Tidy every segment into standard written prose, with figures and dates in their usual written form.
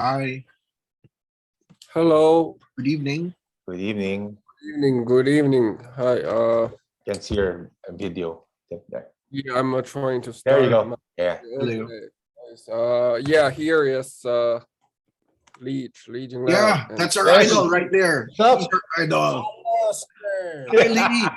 Hi, Hello. good evening. Good evening. Good evening. Hi. Can see your video. There. Yeah, I'm trying to There you start. go. Yeah. Hello. Yeah, here is Li Jingliang. Yeah, and- that's our Yes. idol right there. What's He's up? our idol. Hi, Lee.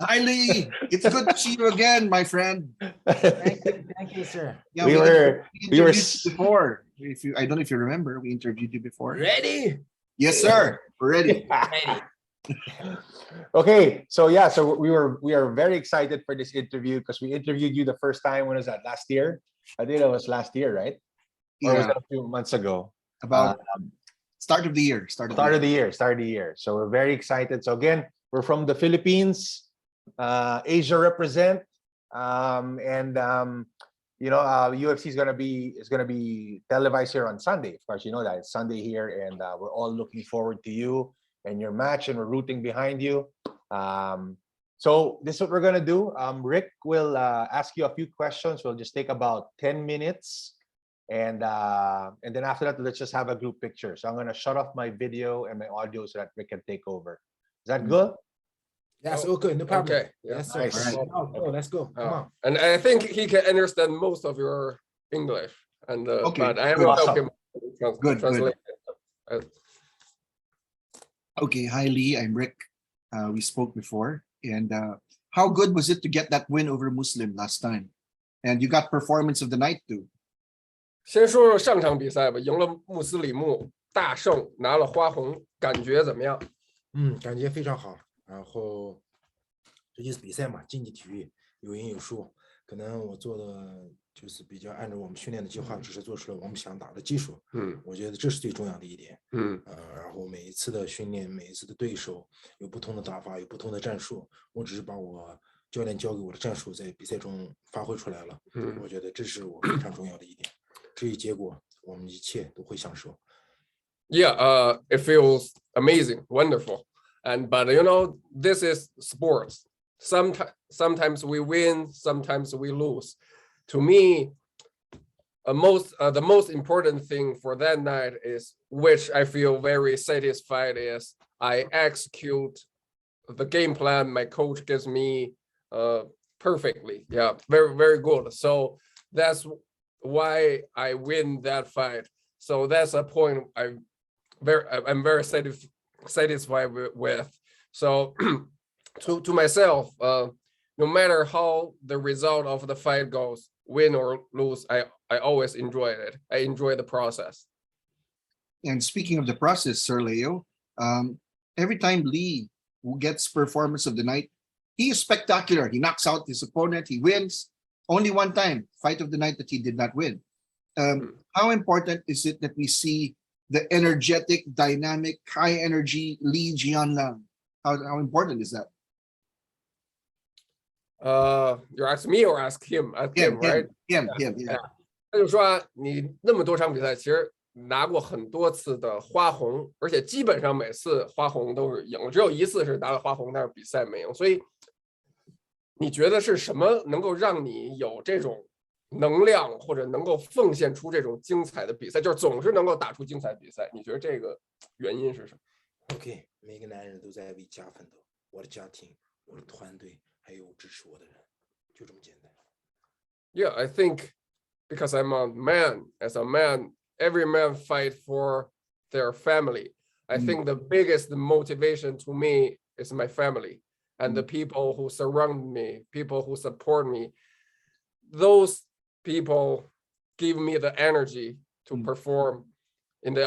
Hi, Lee. It's good to see you again, my friend. Thank you, sir. Yeah, we were interviewed you before. I don't know if you remember, we interviewed you before. Ready? Yes, sir. We're ready. Ready. Okay, so yeah, so we are very excited for this interview because we interviewed you the first time. When was that? Last year? I think that was last year, right? Or was Yeah, that a few months ago? about start of the year. Start of the year. Start of the year. So we're very excited. So again, we're from the Philippines, Asia represent, UFC is gonna be televised here on Sunday. Of course, you know that it's Sunday here, and we're all looking forward to you and your match, and we're rooting behind you. So this is what we're gonna do. Rick will ask you a few questions. We'll just take about 10 minutes. And then after that, let's just have a group picture. So I'm gonna shut off my video and my audio so that Rick can take over. Is that good? Yes, okay, no problem. Okay. Yeah. Yes, sir. Nice. All Oh, let's go. Come on. And I think he can understand most of your English. And Okay, but I good. will help Awesome. him Good. translate. Okay, hi, Lee. I'm Rick. We spoke before. And how good was it to get that win over Muslim last time? And you got performance of the night too. 先说说上场比赛吧，赢了穆斯里木，大胜，拿了花红，感觉怎么样？感觉非常好。然后这就是比赛嘛，竞技体育有赢有输。可能我做的就是比较按照我们训练的计划，只是做出了我们想打的技术。我觉得这是最重要的一点。然后每一次的训练，每一次的对手有不同的打法，有不同的战术，我只是把我教练教给我的战术在比赛中发挥出来了。我觉得这是我非常重要的一点。至于结果，我们一切都会享受。Yeah, it feels amazing, wonderful. But you know, this is sports. Sometimes we win, sometimes we lose. To me, the most important thing for that night is, which I feel very satisfied, is I execute the game plan my coach gives me perfectly. Yeah, very, very good. So that's why I win that fight. So that's a point I'm very satisfied with. So to myself, no matter how the result of the fight goes, win or lose, I always enjoy it. I enjoy the process. And speaking of the process, Sir Leo, every time Lee gets performance of the night, he is spectacular. He knocks out his opponent, he wins. Only one time, fight of the night, that he did not win. How important is it that we see the energetic, dynamic, high energy Li Jingliang? How important is that? You're asking me or ask him? Ask him, right? Him. 他就说啊，你那么多场比赛，其实拿过很多次的花红，而且基本上每次花红都是赢，只有一次是拿了花红，但是比赛没赢。所以你觉得是什么能够让你有这种能量，或者能够奉献出这种精彩的比赛，就是总是能够打出精彩比赛？你觉得这个原因是什么 ？OK， 每个男人都在为家奋斗，我的家庭，我的团队，还有支持我的人，就这么简单。Yeah, I think because I'm a man, as a man, every man fight for their family. I think the biggest motivation to me is my family and the people who surround me, people who support me. Those people give me the energy to perform in the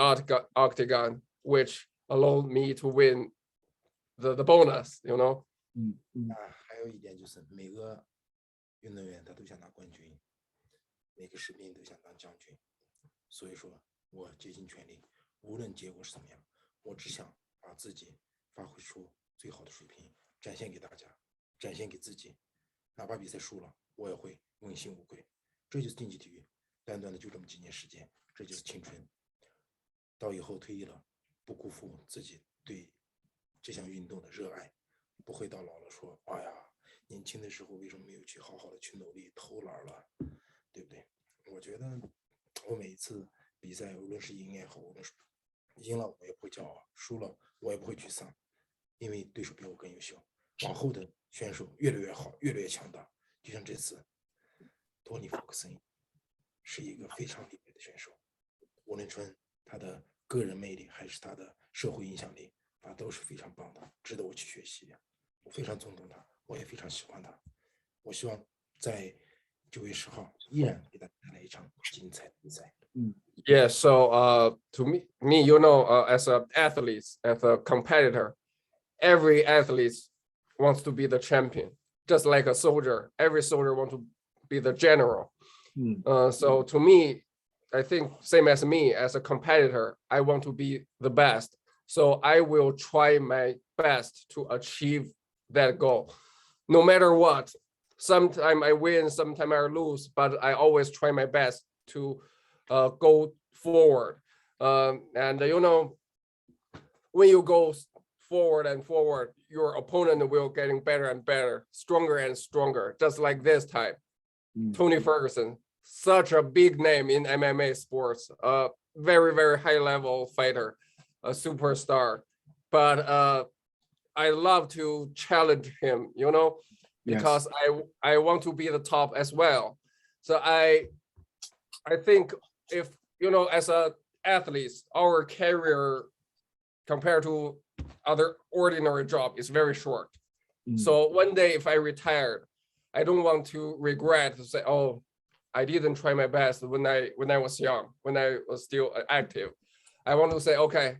octagon, which allowed me to win the bonus, you know? 还有一点就是每个运动员他都想拿冠军，每个士兵都想当将军，所以说我竭尽全力，无论结果是怎么样，我只想把自己发挥出最好的水平，展现给大家，展现给自己，哪怕比赛输了，我也会问心无愧。这就是竞技体育，短短的就这么几年时间，这就是青春。到以后退役了，不辜负自己对这项运动的热爱，不会到老了说，哎呀，年轻的时候为什么没有去好好的去努力，偷懒了，对不对？我觉得我每一次比赛，无论是赢也好，无论是赢了我也不会骄傲，输了我也不会沮丧，因为对手比我更优秀。往后的选手越来越好，越来越强大。就像这次，托尼·福克森是一个非常厉害的选手，无论从他的个人魅力还是他的社会影响力，他都是非常棒的，值得我去学习。我非常尊重他，我也非常喜欢他。我希望在9月10号依然给大家带来一场精彩的比赛。Yeah, so to me, as an athlete, as a competitor, every athlete wants to be the champion, just like a soldier. Every soldier wants to be the general. So to me, I think same as me, as a competitor, I want to be the best. So I will try my best to achieve that goal, no matter what. Sometimes I win, sometimes I lose, but I always try my best to go forward. And when you go forward and forward, your opponent will getting better and better, stronger and stronger. Just like this time, Tony Ferguson, such a big name in MMA sports, a very, very high level fighter, a superstar. But I love to challenge him, because I want to be the top as well. So I think if, as a athlete, our career compared to other ordinary job is very short. So one day if I retired, I don't want to regret to say, oh, I didn't try my best when I was young, when I was still active. I want to say, okay,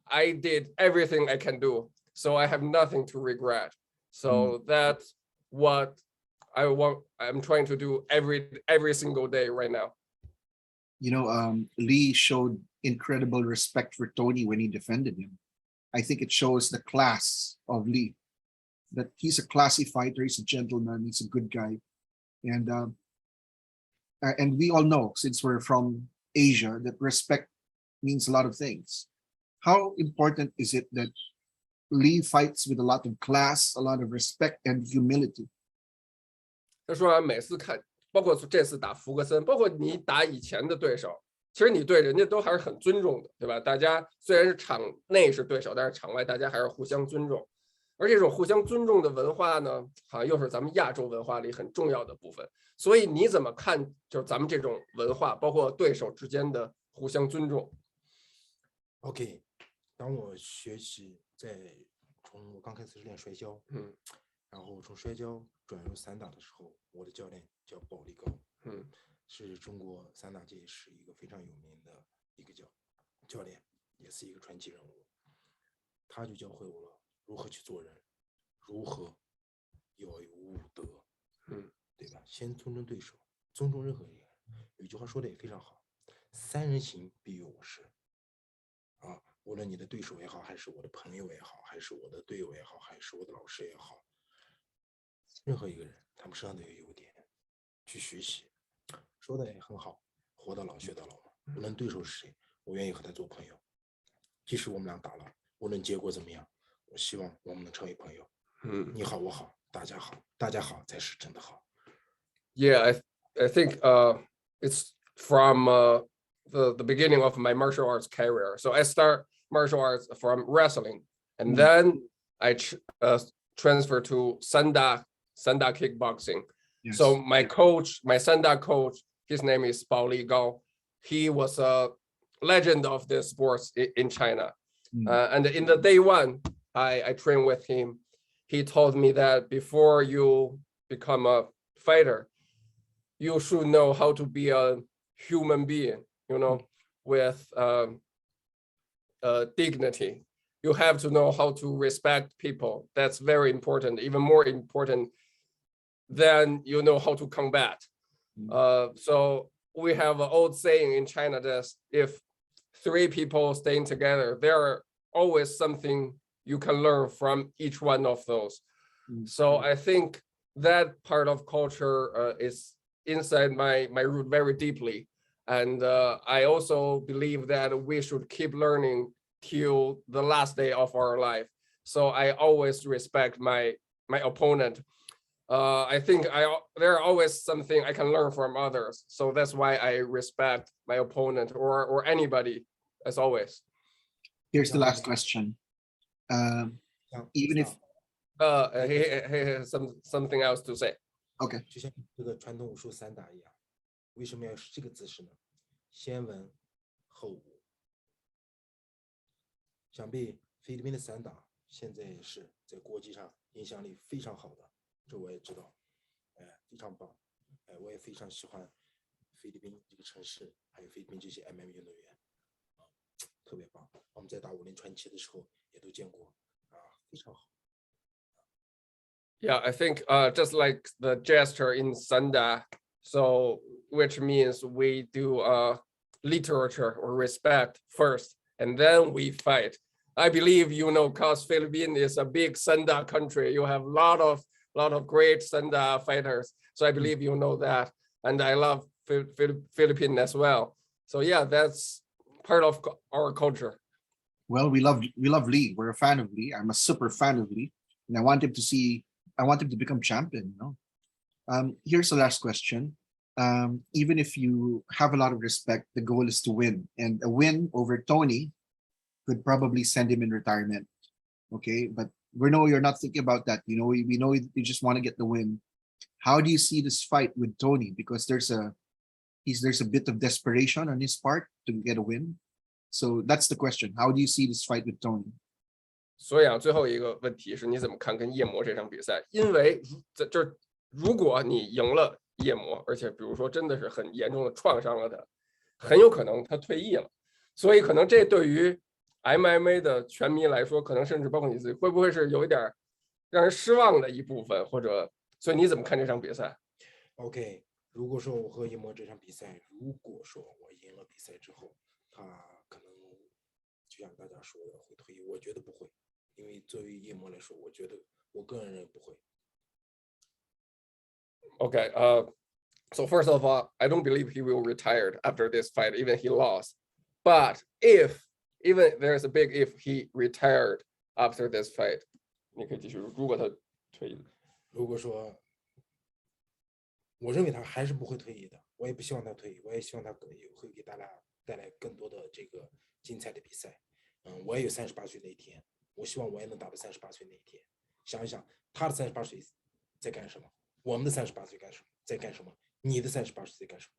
I did everything I can do, so I have nothing to regret. So that's what I'm trying to do every single day right now. Lee showed incredible respect for Tony when he defended him. I think it shows the class of Lee, that he's a classy fighter, he's a gentleman, he's a good guy. And we all know, since we're from Asia, that respect means a lot of things. How important is it that Lee fights with a lot of class, a lot of respect and humility? 他说每次看，包括这次打福格森，包括你打以前的对手，其实你对人家都还是很尊重的，对吧？大家虽然是场内是对手，但是场外大家还是互相尊重。而这种互相尊重的文化呢，好像又是咱们亚洲文化里很重要的部分。所以你怎么看？就是咱们这种文化，包括对手之间的互相尊重。OK， 当我学习从我刚开始练摔跤，然后从摔跤转入散打的时候，我的教练叫保利高，是中国散打界是一个非常有名的一个教练，也是一个传奇人物。他就教会我了如何去做人，如何有武德，对吧？先尊重对手，尊重任何人。有句话说的也非常好，3人行必有我师。无论你的对手也好，还是我的朋友也好，还是我的队友也好，还是我的老师也好，任何一个人，他们身上都有优点，去学习。说的也很好，活到老学到老嘛。无论对手是谁，我愿意和他做朋友。即使我们俩打了，无论结果怎么样，我希望我们能成为朋友。你好，我好，大家好，大家好才是真的好。Yeah, I think it's from the beginning of my martial arts career. So I start martial arts from wrestling, and then I transfer to Sanda kickboxing. Yes. So my Sanda coach, his name is Bao Li Gao. He was a legend of this sports in China. And in the day one, I trained with him. He told me that before you become a fighter, you should know how to be a human being, with dignity. You have to know how to respect people. That's very important, even more important than how to combat. So we have an old saying in China that if 3 people staying together, there are always something you can learn from each one of those. So I think that part of culture is inside my root very deeply. And I also believe that we should keep learning till the last day of our life. So I always respect my opponent. I think there are always something I can learn from others. So that's why I respect my opponent or anybody as always. Here's the last question. Even if he has something else to say. okay, 就像这个传统武术散打一样，为什么要是这个姿势呢？先文后武。想必菲律宾的散打现在也是在国际上影响力非常好的，这我也知道，非常棒，我也非常喜欢菲律宾这个城市，还有菲律宾这些 MMA 运动员，特别棒。我们在打武林传奇的时候也都见过，非常好。Yeah, I think just like the gesture in Sanda, so which means we do literature or respect first, and then we fight. I believe you know, cause Philippines is a big Sanda country. You have a lot of great Sanda fighters. So I believe you know that, and I love Philippines as well. So yeah, that's part of our culture. well, we love Lee. We're a fan of Lee. I'm a super fan of Lee, and I want him to become champion. Here's the last question. Even if you have a lot of respect, the goal is to win, and a win over Tony could probably send him in retirement. Okay, but we know you're not thinking about that. You know, we know you just want to get the win. How do you see this fight with Tony? Because there's a bit of desperation on his part to get a win. So that's the question. How do you see this fight with Tony? 所以啊，最后一个问题是你怎么看跟夜魔这场比赛？因为就是如果你赢了夜魔，而且比如说真的是很严重的创伤了他，很有可能他退役了。所以可能这对于 MMA 的拳迷来说，可能甚至包括你自己，会不会是有一点让人失望的一部分？或者，所以你怎么看这场比赛 OK， 如果说我和夜魔这场比赛，如果说我赢了比赛之后，他可能就像大家说的会退役，我觉得不会，因为作为夜魔来说，我觉得我个人认为不会。Okay, so first of all, I don't believe he will retire after this fight, even he lost. But even there's a big if he retired after this fight, 你可以继续。如果他退役，如果说，我认为他还是不会退役的，我也不希望他退役，我也希望他会给大家带来更多的这个精彩的比赛。我也有38岁那一天，我希望我也能达到38岁那一天。想一想，他的38岁在干什么？我们的38岁在干什么？你的38岁在干什么？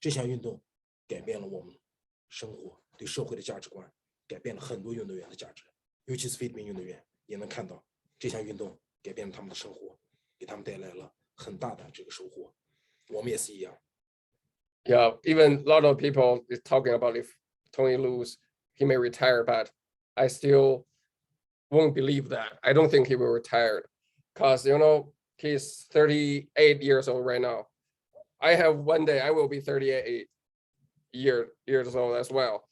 这项运动改变了我们生活对社会的价值观，改变了很多运动员的价值，尤其是菲律宾运动员也能看到这项运动改变了他们的生活，给他们带来了很大的这个收获。我们也是一样。Yeah, even a lot of people is talking about if Tony lose, he may retire, but I still won't believe that. I don't think he will retire, because he's 38 years old right now. I have one day I will be 38 years old as well.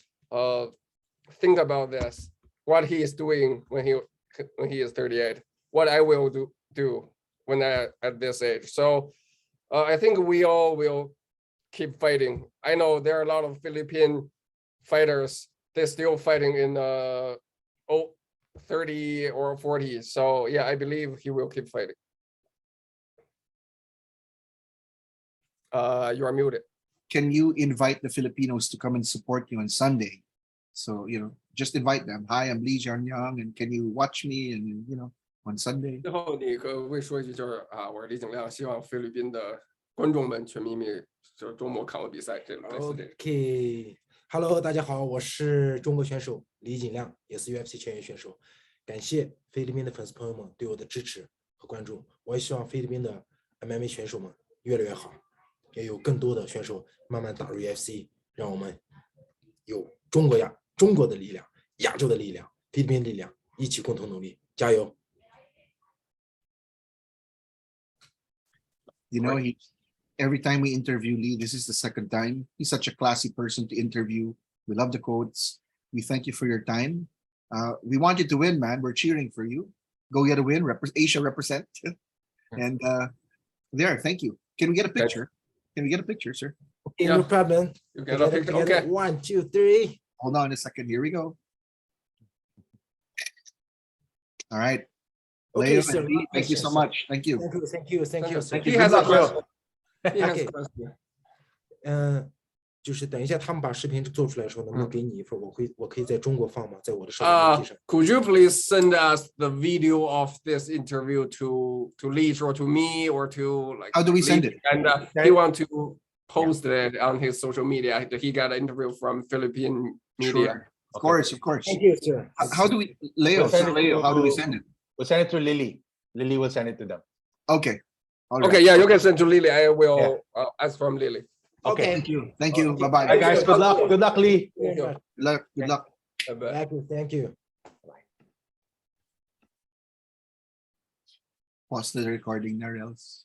Think about this: what he is doing when he is 38. What I will do when I at this age. So I think we all will keep fighting. I know there are a lot of Philippine fighters. They're still fighting in 30 or 40. So yeah, I believe he will keep fighting. You are muted. Can you invite the Filipinos to come and support you on Sunday? So, just invite them. Hi, I'm Li Jingliang, and can you watch me? And, on Sunday. 最后你可不可以说一句，就是我是李景亮，希望菲律宾的观众们、全民们，就是周末看我比赛，这类似这种。OK，Hello， 大家好，我是中国选手李锦亮，也是 UFC 全员选手。感谢菲律宾的粉丝朋友们对我的支持和关注，我也希望菲律宾的 MMA 选手们越来越好，也有更多的选手慢慢打入 UFC， 让我们有中国的力量、亚洲的力量、菲律宾的力量，一起共同努力，加油！ Every time we interview Lee, this is the second time. He's such a classy person to interview. We love the quotes. We thank you for your time. We want you to win, man. We're cheering for you. Go get a win. Asia represent. And there, thank you. Can we get a picture? Can we get a picture, sir? Okay, no problem. You get a picture. Okay. 1, 2, 3. Hold on a second. Here we go. All right. Okay, Leo sir. and Lee, thank you so much. Thank you. Thank you, thank you, thank you, sir. He Good has a luck, Leo. question. He has a Okay. question. 就是等一下他们把视频做出来的时候，能不能给你一份？我可以在中国放吗？在我的社交媒体上。 Could you please send us the video of this interview to Lee or to me or to like? How do we Lee? send it? And he want to post it on his social media. He got an interview from Philippine media. Sure. Of course, of course. Thank you, sir. How do we, Leo, We'll send Sir it Leo, how do we to- send it? We'll send it to Lily. Lily will send it to them. Okay. All right. Okay, yeah, you can send to Lily. I will ask from Lily. Okay. Thank you. Thank you. Okay. Bye-bye. Hey guys, good luck. Good luck, Lee. Thank you. Good luck. Good luck. Bye-bye. Thank you, thank you. Pause the recording na, Rels.